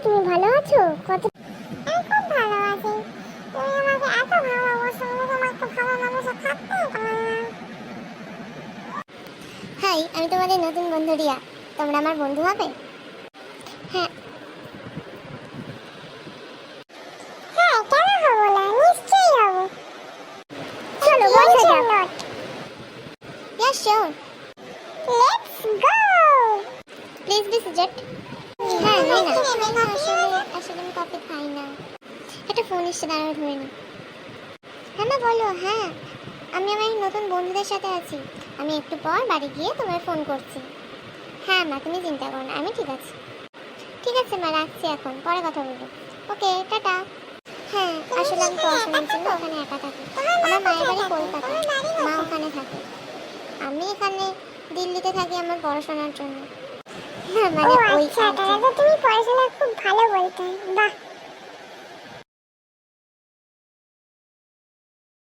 তুমি ভালো আছো? কত আমি খুব ভালো আছি। তুমি আমাকে এত ভালোবাসো, আমি তোমাকে ভালো না বেসে থাকতেই পারি না। হাই, আমি তোমাদের নতুন বন্ধু রিয়া। তোমরা আমার বন্ধু হবে? হ্যাঁ হ্যাঁ, কেন হবো না, নিশ্চয়ই হবো। চলো বসে যাক। Yeah sure, let's go. Please be seated. হ্যাঁ না না, আসলে আমি কফি খাই না। একটা ফোন এসে দাঁড়ানো ধরে নি। হ্যাঁ মা বলো। হ্যাঁ, আমি আমার নতুন বন্ধুদের সাথে আছি। আমি একটু পর বাড়ি গিয়ে তোমায় ফোন করছি। হ্যাঁ মা, তুমি চিন্তা করো না, আমি ঠিক আছি। ঠিক আছে মা, রাখছি এখন, পরে কথা বলবো। ওকে, টাটা। হ্যাঁ, আসলে আমি পড়াশোনার জন্য ওখানে একা থাকি। আমার মায়ের বাড়ি কলকাতা, মা ওখানে থাকে। আমি এখানে দিল্লিতে থাকি আমার পড়াশোনার জন্য। হ্যাঁ মানে ওই, আচ্ছা, তাহলে তো তুমি পড়াশোনা খুব ভালো বলতে। বাহ।